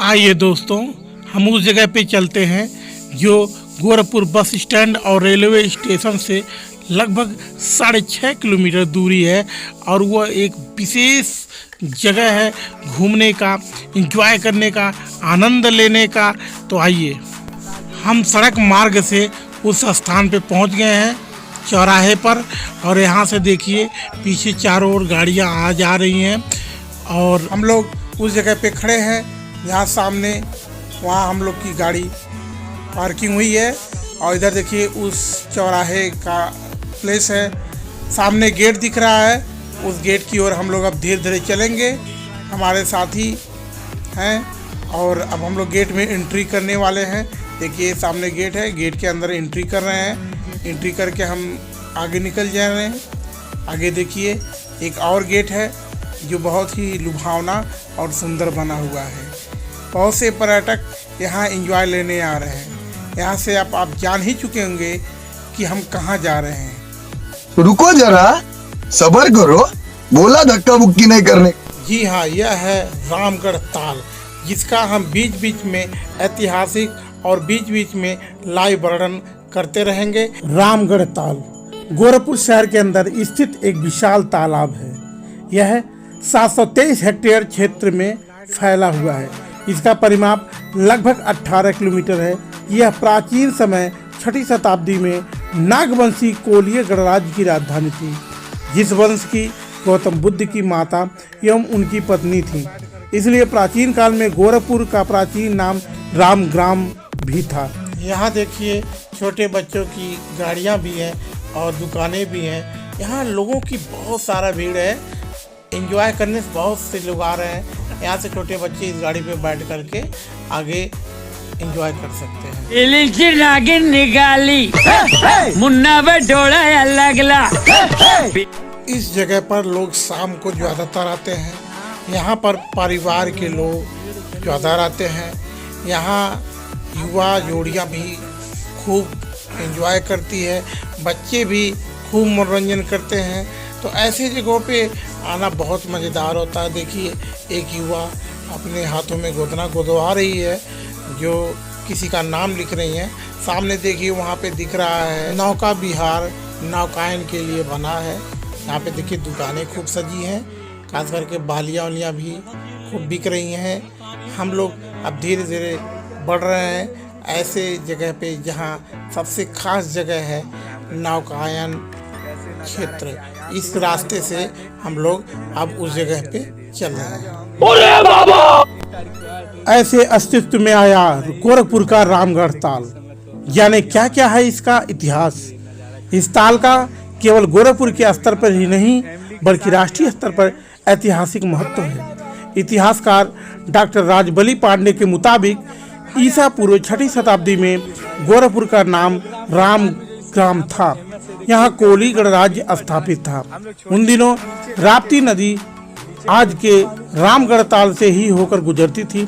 आइए दोस्तों, हम उस जगह पे चलते हैं जो गोरखपुर बस स्टैंड और रेलवे स्टेशन से लगभग 6.5 किलोमीटर दूरी है और वह एक विशेष जगह है घूमने का, एंजॉय करने का, आनंद लेने का। तो आइए, हम सड़क मार्ग से उस स्थान पे पहुंच गए हैं चौराहे पर। और यहाँ से देखिए पीछे चारों ओर गाड़ियाँ आ जा रही हैं और हम लोग उस जगह पे खड़े हैं जहाँ सामने वहाँ हम लोग की गाड़ी पार्किंग हुई है। और इधर देखिए उस चौराहे का प्लेस है, सामने गेट दिख रहा है। उस गेट की ओर हम लोग अब धीरे धीरे चलेंगे, हमारे साथी हैं और अब हम लोग गेट में एंट्री करने वाले हैं। देखिए सामने गेट है, गेट के अंदर एंट्री कर रहे हैं। एंट्री करके हम आगे निकल जा रहे हैं। आगे देखिए एक और गेट है जो बहुत ही लुभावना और सुंदर बना हुआ है। बहुत से पर्यटक यहाँ एंजॉय लेने आ रहे हैं। यहाँ से आप जान ही चुके होंगे कि हम कहाँ जा रहे हैं। रुको जरा, सब्र करो, बोला धक्का बुक्की नहीं करने। जी हाँ, यह है रामगढ़ ताल, जिसका हम बीच बीच में ऐतिहासिक और बीच बीच में लाइव वर्णन करते रहेंगे। रामगढ़ ताल गोरखपुर शहर के अंदर स्थित एक विशाल तालाब है। यह 723 हेक्टेयर क्षेत्र में फैला हुआ है। इसका परिमाप लगभग 18 किलोमीटर है। यह प्राचीन समय 6ठी शताब्दी में नागवंशी कोलीय गणराज्य की राजधानी थी, जिस वंश की गौतम बुद्ध की माता एवं उनकी पत्नी थी। इसलिए प्राचीन काल में गोरखपुर का प्राचीन नाम रामग्राम भी था। यहाँ देखिए छोटे बच्चों की गाड़ियाँ भी हैं और दुकानें भी हैं। यहाँ लोगों की बहुत सारा भीड़ है, एंजॉय करने से बहुत से लोग आ रहे हैं। यहाँ से छोटे बच्चे इस गाड़ी पे बैठ करके आगे एंजॉय कर सकते हैं। नागिन निकाली मुन्ना बटोला लगला। इस जगह पर लोग शाम को ज़्यादातर आते हैं। यहाँ पर परिवार के लोग ज़्यादा आते हैं। यहाँ युवा जोड़ियाँ भी खूब एंजॉय करती है, बच्चे भी खूब मनोरंजन करते हैं। तो ऐसी जगहों पे आना बहुत मज़ेदार होता है। देखिए एक युवा अपने हाथों में गोदना गोदवा रही है, जो किसी का नाम लिख रही हैं। सामने देखिए वहाँ पे दिख रहा है नौका विहार, नौकायन के लिए बना है। यहाँ पे देखिए दुकानें खूब सजी हैं, खास करके बालियाँ वालियाँ भी खूब बिक रही हैं। हम लोग अब धीरे धीरे बढ़ रहे हैं ऐसे जगह पे जहाँ सबसे खास जगह है नौकायन क्षेत्र। इस रास्ते से हम लोग अब उस जगह पे चल रहे हैं। अरे बाबा! ऐसे अस्तित्व में आया गोरखपुर का रामगढ़ ताल। जाने क्या क्या है इसका इतिहास। इस ताल का केवल गोरखपुर के स्तर पर ही नहीं बल्कि राष्ट्रीय स्तर पर ऐतिहासिक महत्व है। इतिहासकार डॉक्टर राजबली पांडे के मुताबिक ईसा पूर्व 6ठी शताब्दी में गोरखपुर का नाम रामग्राम था। यहाँ कोली गणराज्य स्थापित था। उन दिनों राप्ती नदी आज के रामगढ़ ताल से ही होकर गुजरती थी।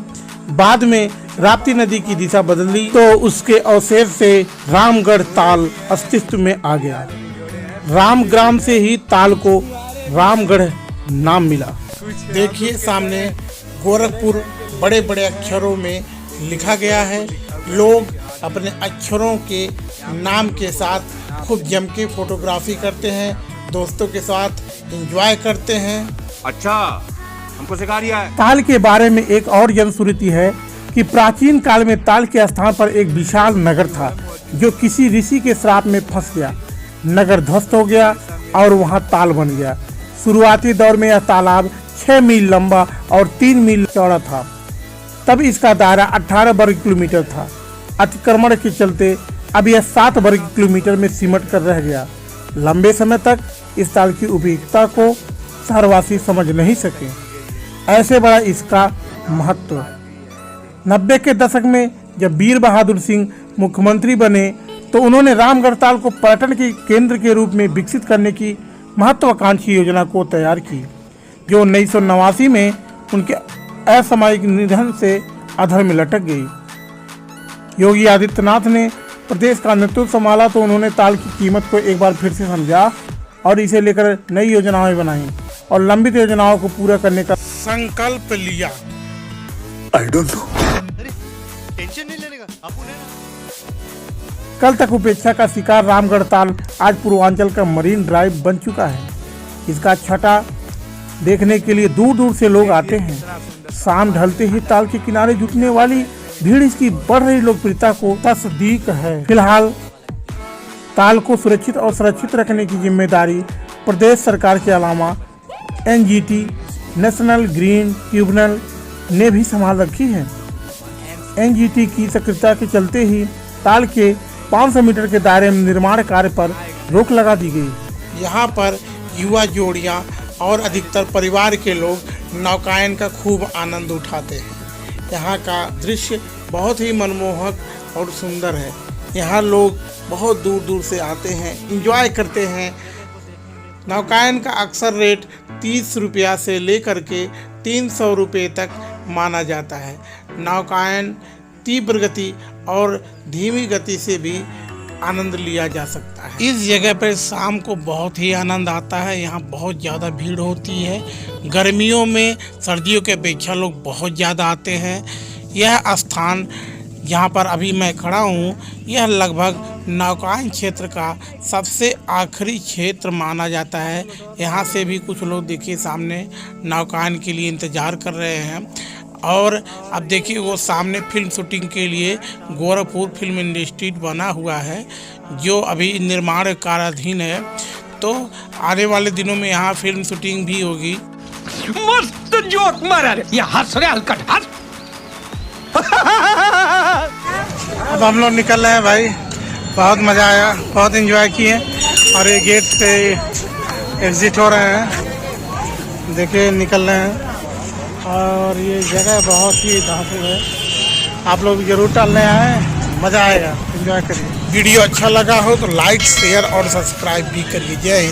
बाद में राप्ती नदी की दिशा बदली तो उसके अवशेष से रामगढ़ ताल अस्तित्व में आ गया। रामग्राम से ही ताल को रामगढ़ नाम मिला। देखिए सामने गोरखपुर बड़े बड़े अक्षरों में लिखा गया है। लोग अपने अक्षरों के नाम के साथ खूब जम के फोटोग्राफी करते हैं, दोस्तों के साथ एंजॉय करते हैं। अच्छा, हमको सिखा रिया है। ताल के बारे में एक और जनश्रुति है कि प्राचीन काल में ताल के स्थान पर एक विशाल नगर था जो किसी ऋषि के श्राप में फंस गया। नगर ध्वस्त हो गया और वहां ताल बन गया। शुरुआती दौर में यह तालाब 6 मील लंबा और 3 मील चौड़ा था। तब इसका दायरा 18 वर्ग किलोमीटर था। अतिक्रमण के चलते अब यह 7 वर्ग किलोमीटर में सिमट कर रह गया। लंबे समय तक इस ताल की उपयोगिता को शहरवासी समझ नहीं सके, ऐसे बड़ा इसका महत्व। 90 के दशक में जब वीर बहादुर सिंह मुख्यमंत्री बने तो उन्होंने रामगढ़ ताल को पर्यटन के केंद्र के रूप में विकसित करने की महत्वाकांक्षी योजना को तैयार की, जो 1989 में उनके असामयिक निधन से अधर में लटक गई। योगी आदित्यनाथ ने प्रदेश का नेतृत्व संभाला तो उन्होंने ताल की कीमत को एक बार फिर से समझा और इसे लेकर नई योजनाएं बनाई और लंबित योजनाओं को पूरा करने का संकल्प लिया। I don't know. कल तक उपेक्षा का शिकार रामगढ़ ताल आज पूर्वांचल का मरीन ड्राइव बन चुका है। इसका छटा देखने के लिए दूर दूर से लोग आते हैं। शाम ढलते ही ताल के किनारे जुटने वाली भीड़ इसकी बढ़ रही लोकप्रियता को तस्दीक है। फिलहाल ताल को सुरक्षित और संरक्षित रखने की जिम्मेदारी प्रदेश सरकार के अलावा एनजीटी नेशनल ग्रीन ट्रिब्यूनल ने भी संभाल रखी है। एनजीटी की सक्रियता के चलते ही ताल के 500 मीटर के दायरे में निर्माण कार्य पर रोक लगा दी गई। यहाँ पर युवा जोड़ियाँ और अधिकतर परिवार के लोग नौकायन का खूब आनंद उठाते हैं। यहाँ का दृश्य बहुत ही मनमोहक और सुंदर है। यहाँ लोग बहुत दूर दूर से आते हैं, एंजॉय करते हैं। नौकायन का अक्सर रेट 30 रुपया से लेकर के 300 रुपये तक माना जाता है। नौकायन तीव्र गति और धीमी गति से भी आनंद लिया जा सकता है। इस जगह पर शाम को बहुत ही आनंद आता है। यहाँ बहुत ज़्यादा भीड़ होती है। गर्मियों में सर्दियों के अपेक्षा लोग बहुत ज़्यादा आते हैं। यह स्थान जहाँ पर अभी मैं खड़ा हूँ, यह लगभग नौकायन क्षेत्र का सबसे आखिरी क्षेत्र माना जाता है। यहाँ से भी कुछ लोग देखिए सामने नौकायन के लिए इंतज़ार कर रहे हैं। और अब देखिए वो सामने फिल्म शूटिंग के लिए गोरखपुर फिल्म इंडस्ट्री बना हुआ है, जो अभी निर्माण कार्याधीन है। तो आने वाले दिनों में यहाँ फिल्म शूटिंग भी होगी। मस्त जोक मारा रे, ये हंस रहे हलकट हंस। अब हम लोग निकल रहे हैं भाई, बहुत मज़ा आया, बहुत एंजॉय किए। और ये गेट से एग्जिट हो रहे हैं, देखिए निकल रहे हैं। और ये जगह बहुत ही धांसू है, आप लोग जरूर टहलने आए, मज़ा आएगा, एंजॉय करिए। वीडियो अच्छा लगा हो तो लाइक शेयर और सब्सक्राइब भी करिए। जय हिंद।